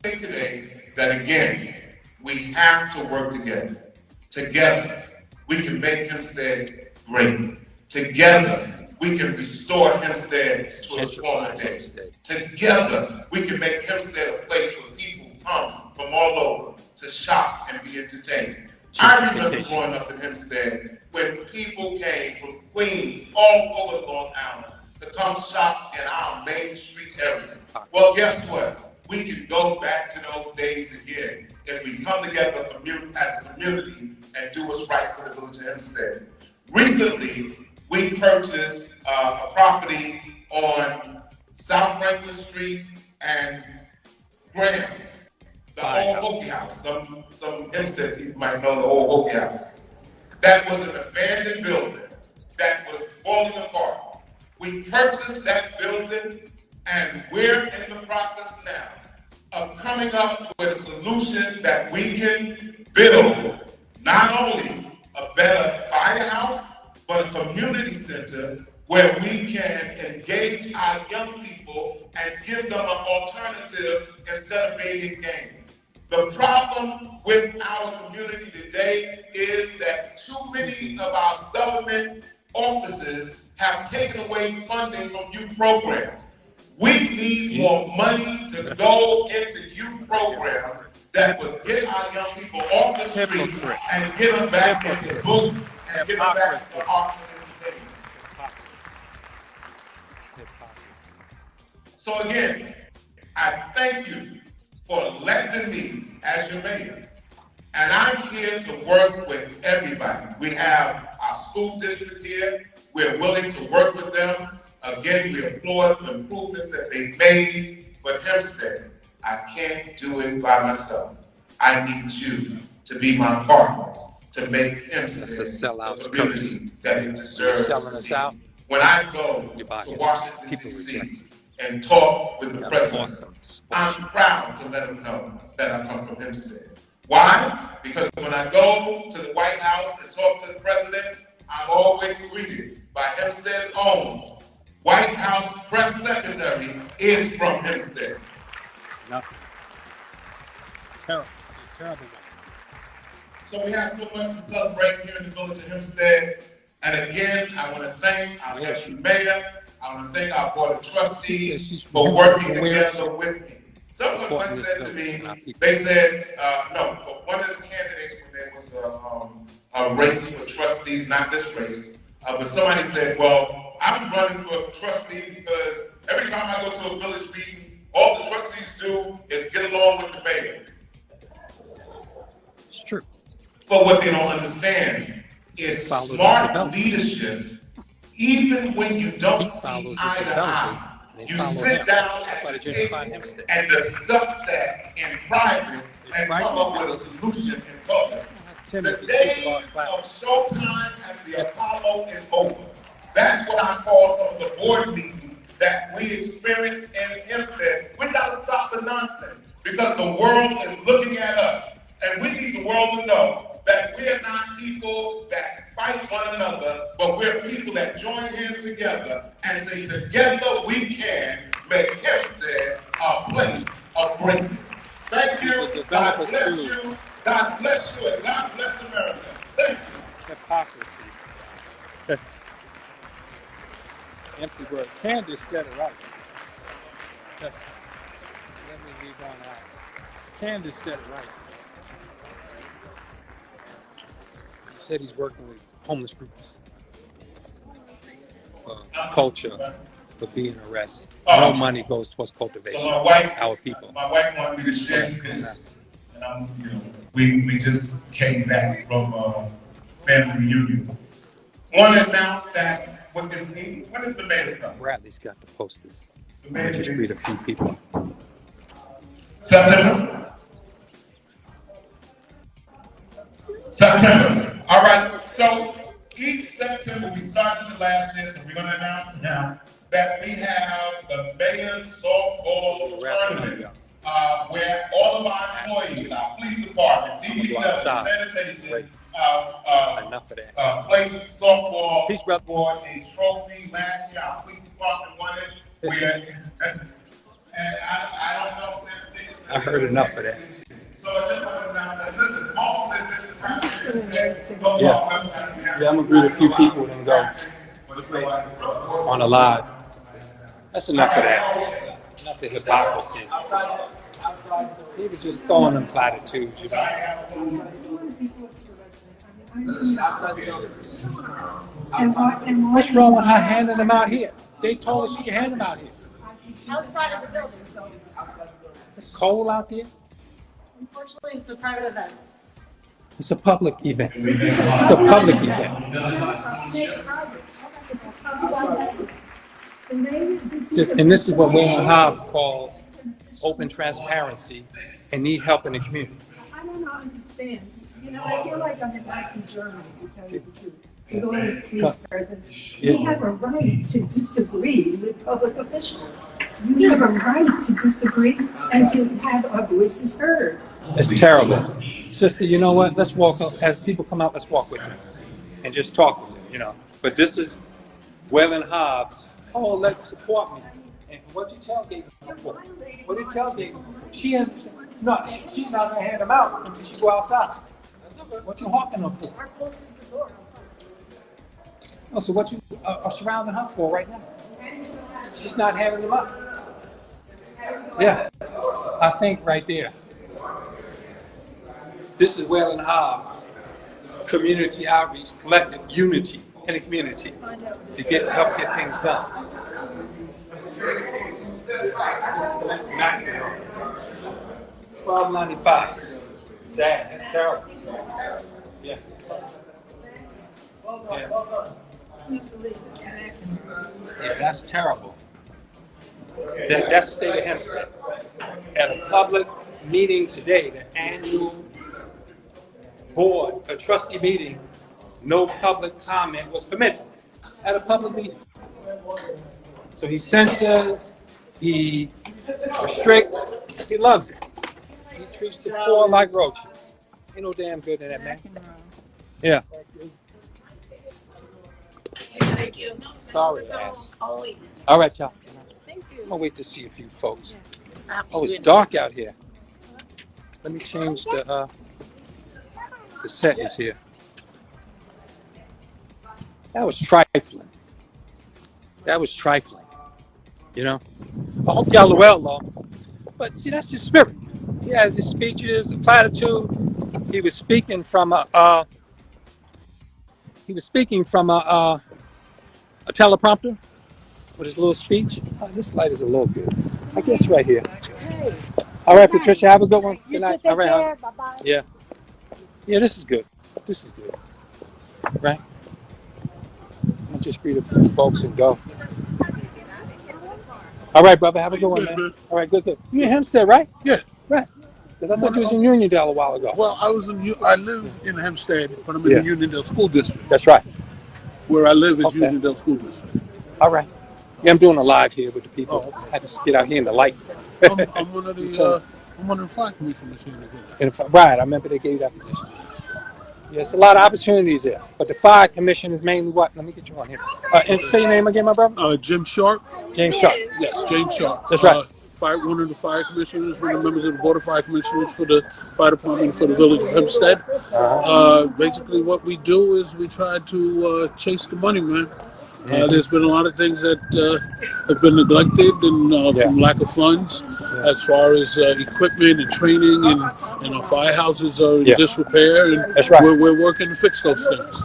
say today that again, we have to work together. Together, we can make Hempstead great. Together, we can restore Hempstead to its former days. Together, we can make Hempstead a place where people come from all over to shop and be entertained. I remember growing up in Hempstead when people came from Queens all over Long Island to come shop in our Main Street area. Well, guess what? We can go back to those days again if we come together as a community and do what's right for the village of Hempstead. Recently, we purchased a property on South Franklin Street and Graham, the old Hokie House. Some Hempstead people might know the old Hokie House. That was an abandoned building that was falling apart. We purchased that building, and we're in the process now of coming up with a solution that we can build not only a better firehouse, but a community center where we can engage our young people and give them an alternative instead of being in gangs. The problem with our community today is that too many of our government offices have taken away funding from youth programs. We need more money to go into youth programs that would get our young people off the street and get them back into books and get them back into art and entertainment. So again, I thank you for electing me as your mayor. And I'm here to work with everybody. We have our school district here. We're willing to work with them. Again, we applaud the improvements that they've made. But Hempstead, I can't do it by myself. I need you to be my partners to make Hempstead the community that it deserves to be. When I go to Washington, D.C. and talk with the president, I'm proud to let him know that I come from Hempstead. Why? Because when I go to the White House and talk to the president, I'm always greeted by Hempstead owned White House press secretary is from Hempstead. Nothing. Terrible. Terrible. So we have so much to celebrate here in the village of Hempstead. And again, I want to thank our deputy mayor. I want to thank our board of trustees for working together with me. Someone said to me, they said, no, but one of the candidates when there was a race for trustees, not this race, but somebody said, well, I'm running for trustee because every time I go to a village meeting, all the trustees do is get along with the mayor. It's true. But what they don't understand is smart leadership. Even when you don't see eye to eye, you sit down at the table and discuss that in private and come up with a solution in public. The days of showtime at the Apollo is over. That's what I call some of the board meetings that we experience in Hempstead. We gotta stop the nonsense because the world is looking at us, and we need the world to know that we're not people that fight one another, but we're people that join hands together and say together we can make Hempstead a place of greatness. Thank you. God bless you. God bless you, and God bless America. Thank you. Hypocrisy. Empty word. Candace said it right. Let me leave on out. Candace said it right. He said he's working with homeless groups for culture, for being arrested. No money goes towards cultivation. So our people. My wife wanted me to share this, and we just came back from family reunion. Want to announce that when is the mayor's coming? Bradley's got the posters. I just read a few people. September. All right. So each September, we started the last year, so we're going to announce now that we have the mayor's softball tournament, where all of our employees, our police department, DPW, sanitation, enough of that. played softball for a trophy last year. Our police department won it. And I don't know if I heard enough of that. So I just want to announce that, listen, all of this is Yeah, I'm gonna greet a few people and then go on a live. That's enough of that. Enough of hypocrisy. He was just throwing them platitudes, you know. What's wrong with her handing them out here? They told us she could hand them out here. Outside of the building, so. It's cold out there. Unfortunately, it's a private event. It's a public event. It's a public event. And this is what Waylyn Hobbs calls open transparency and need help in the community. I don't understand. You know, I feel like I'm in Nazi Germany, to tell you the truth. With all these persons, we have a right to disagree with public officials. We have a right to disagree and to have our voices heard. It's terrible. Sister, you know what? Let's walk up. As people come out, let's walk with them and just talk with them, you know. But this is Waylyn Hobbs. Oh, let's support me. And what'd you tell Gaten for? What did you tell Gaten? She's not going to hand them out until she go outside. What you hawking them for? Our post is the door outside. Oh, so what you are surrounding her for right now? She's not handing them up. Yeah, I think right there. This is Waylyn Hobbs, community outreach, collective unity in the community to help get things done. $12.95. Sad. That's terrible. Yes. Yeah, that's terrible. That's the state of Hempstead. At a public meeting today, the annual board, a trustee meeting, no public comment was permitted at a public meeting. So he censors, he restricts, he loves it. He treats the poor like roaches. Ain't no damn good in that, man. Yeah. Thank you. Sorry, ass. I'll wait. All right, y'all. Thank you. I'm gonna wait to see a few folks. Yes. Oh, it's dark out here. Let me change the set is here. That was trifling. That was trifling. You know? I hope y'all are well, though. But see, that's his spirit. He has his speeches, a platitude. He was speaking from a teleprompter with his little speech. Oh, this light is a little good. I guess right here. Hey. All right, Patricia, have a good one. Good night. Take All right, care. honey. Bye-bye. Yeah. Yeah, this is good. This is good. Right? I'll just greet a few folks and go. All right, brother. Have a good one, man. All right, good. You in Hempstead, right? Yeah. Right. Because I thought you was in Uniondale a while ago. Well, I live in Hempstead, but I'm in the Uniondale School District. That's right. Where I live is Uniondale School District. All right. Yeah, I'm doing a live here with the people. Oh, okay. I had to get out here in the light. I'm one of the fire commissioners here. Right, I remember they gave you that position. There's a lot of opportunities there, but the fire commission is mainly what? Let me get you on here. And say your name again, my brother. Jim Sharp. James Sharp. Yes, James Sharp. That's right. One of the fire commissioners, one of the members of the board of fire commissioners for the fire department for the village of Hempstead. Basically, what we do is we try to chase the money, man. There's been a lot of things that have been neglected and from lack of funds. as far as equipment and training, and our firehouses are in disrepair, and That's right. we're working to fix those things.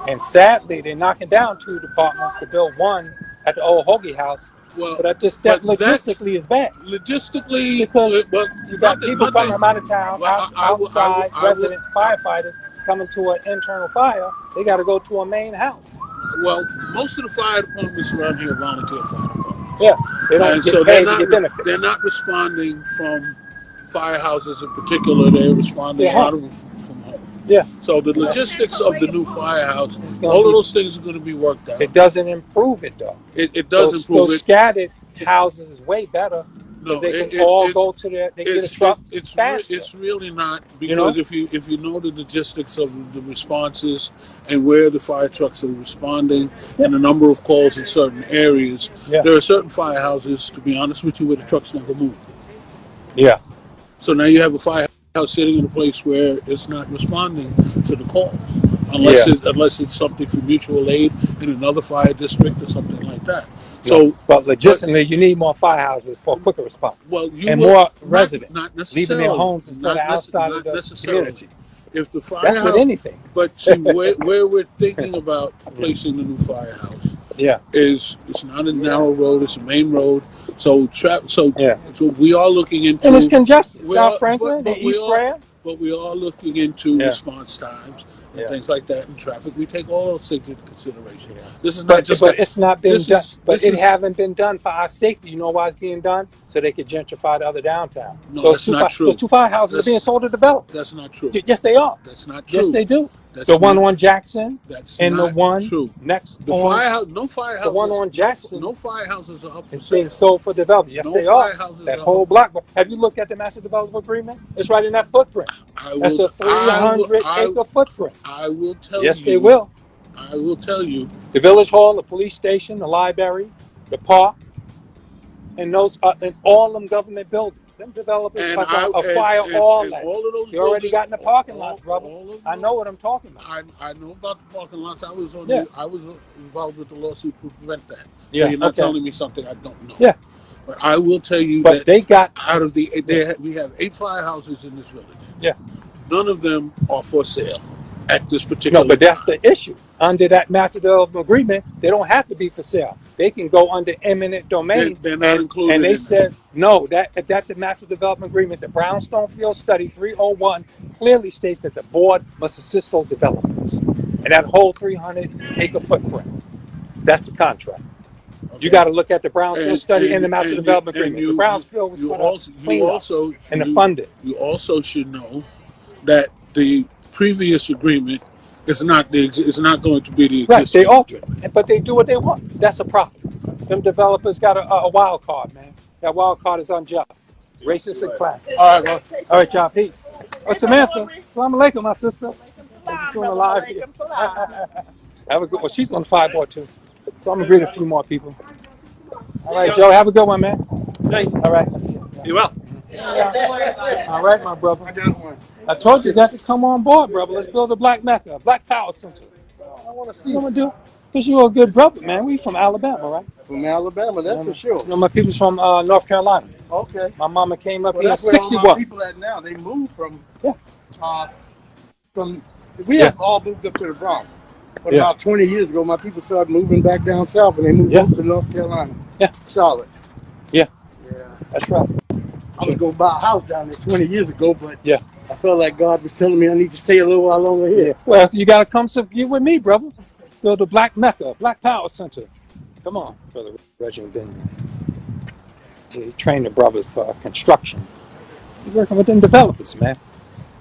And sadly, they're knocking down 2 departments to build one at the old Hoagie House. Well, so that logistically is bad. Logistically, because well, you got people coming from out of town, outside resident firefighters coming to an internal fire. They got to go to a main house. Well, most of the fire departments around here are volunteer fire departments. Yeah, they don't get paid to get benefits. They're not responding from firehouses in particular. They're responding out of from home. Yeah. So the logistics of the new firehouse, all of those things are going to be worked out. It doesn't improve it though. It does improve it. Those scattered houses is way better. No, they can all go to their. They get a truck faster. It's really not, because if you know the logistics of the responses and where the fire trucks are responding and the number of calls in certain areas, there are certain firehouses, to be honest with you, where the trucks never move. Yeah. So now you have a firehouse sitting in a place where it's not responding to the calls, unless it's something for mutual aid in another fire district or something like that. So, but logistically, you need more firehouses for a quicker response. Well, more residents not leaving their homes instead of outside of the community. If the firehouse, that's with anything. But see, where we're thinking about placing the new firehouse, is it's not a narrow road; it's a main road. So we are looking into, and it's congested. South Franklin, the East Grand. But we are looking into response times and things like that, and traffic. We take all those things into consideration. This is not just. But it's not been done. But it haven't been done for our safety. You know why it's being done? So they could gentrify the other downtown. No, that's not true. Those 2 firehouses are being sold to developers. That's not true. Yes, they are. That's not true. Yes, they do. That's the one on Jackson and the one true. Next the firehouse, no firehouses. The one on Jackson. No firehouses are up for It's being sold for developers. Yes, they are. That whole block. Have you looked at the master development agreement? It's right in that footprint. That's a 300-acre footprint. I will tell you. Yes, they will. I will tell you. The village hall, the police station, the library, the park, and those and all them government buildings. Them developers acquire all that. All of those you already got in the parking lots, brother. I know what I'm talking about. I know about the parking lots. I was I was involved with the lawsuit to prevent that. Yeah, so you're not telling me something I don't know. Yeah. But I will tell you that they got out of we have 8 firehouses in this village. Yeah. None of them are for sale at this particular No, but that's the issue. Under that master development agreement, they don't have to be for sale. They can go under eminent domain. They're not included. And they says no. That the master development agreement, the Brownstone Field Study 301, clearly states that the board must assist those developers. And that whole 300-acre footprint, that's the contract. Okay. You got to look at the Brownstone study and the master development agreement. The Brownsfield was the funding. You also should know that the previous agreement is not going to be the existing. Right, they alter it, but they do what they want. That's a problem. Them developers got a wild card, man. That wild card is unjust, racist, and classist. All right, John. Peace. What's Samantha? Assalamu alaikum, my sister. She's doing a live here. Have a good. Well, she's on the fireboard too. So I'm gonna greet a few more people. All right, Joe. Have a good one, man. Hey. All right. I'll see you. You well? All right, my brother. I got one. I told you that to come on board, brother. Let's build a Black Mecca, Black Power Center. I want to see. What I'm gonna do? Because you're a good brother, man. We from Alabama, right? From Alabama, that's for sure. You know, my people's from North Carolina. Okay. My mama came up here in that's where 61. all my people at now. They moved from. We have all moved up to the Bronx. But about 20 years ago, my people started moving back down south, and they moved up to North Carolina. Yeah. Charlotte. Yeah. That's right. I was going to buy a house down there 20 years ago, but I felt like God was telling me I need to stay a little while longer here. Yeah. Well, you got to come get with me, brother. Build a Black Mecca, Black Power Center. Come on, brother Reginald Benjamin. He's trained the brothers for construction. He's working with them developers, man.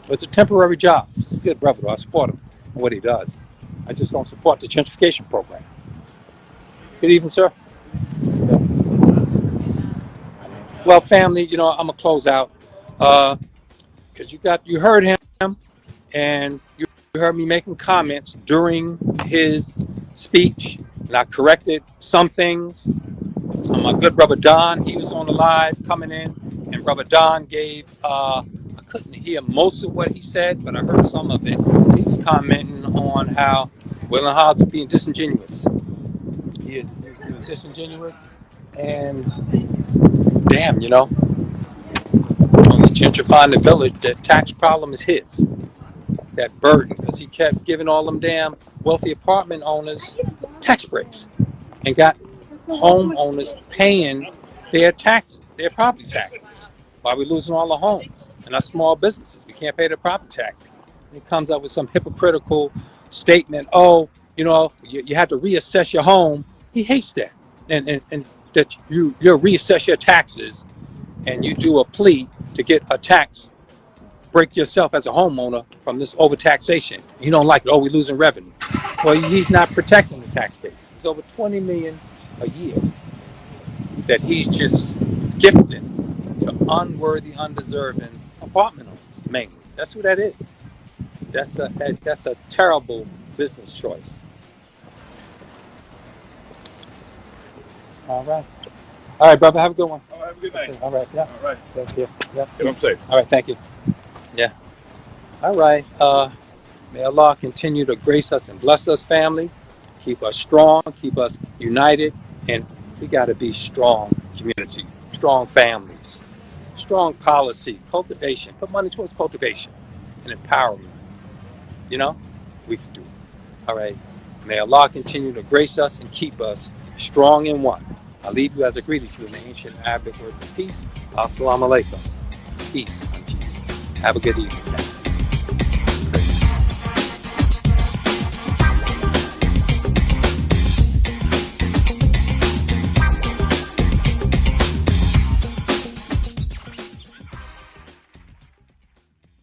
It's a temporary job. He's a good brother, though. I support him for what he does. I just don't support the gentrification program. Good evening, sir. Well, family, you know, I'm gonna close out because you heard him, and you heard me making comments during his speech, and I corrected some things. My good brother Don, he was on the live coming in, and brother Don gave. I couldn't hear most of what he said, but I heard some of it. He was commenting on how Waylyn Hobbs is being disingenuous. He is disingenuous, and damn, you know, gentrifying the village, the tax problem is his. That burden, because he kept giving all them damn wealthy apartment owners tax breaks and got homeowners paying their taxes, their property taxes, while we're losing all the homes and our small businesses. We can't pay their property taxes. And he comes up with some hypocritical statement, oh, you know, you have to reassess your home. He hates that. And that you reassess your taxes and you do a plea to get a tax break yourself as a homeowner from this overtaxation. You don't like it. Oh, we're losing revenue. Well, he's not protecting the tax base. It's over $20 million a year that he's just gifting to unworthy, undeserving apartment owners, mainly. That's who that is. That's a terrible business choice. All right. All right, brother. Have a good one. Oh, have a good night. Okay. All right. Yeah. All right. Thank you. Yeah. Get home safe. All right. Thank you. Yeah. All right. May Allah continue to grace us and bless us, family. Keep us strong. Keep us united. And we got to be strong community, strong families, strong policy, cultivation. Put money towards cultivation and empowerment. You know, we can do it. All right. May Allah continue to grace us and keep us strong in one. I leave you as I greeted you in the ancient Arabic word for peace. Assalamu alaikum. Peace unto you. Have a good evening.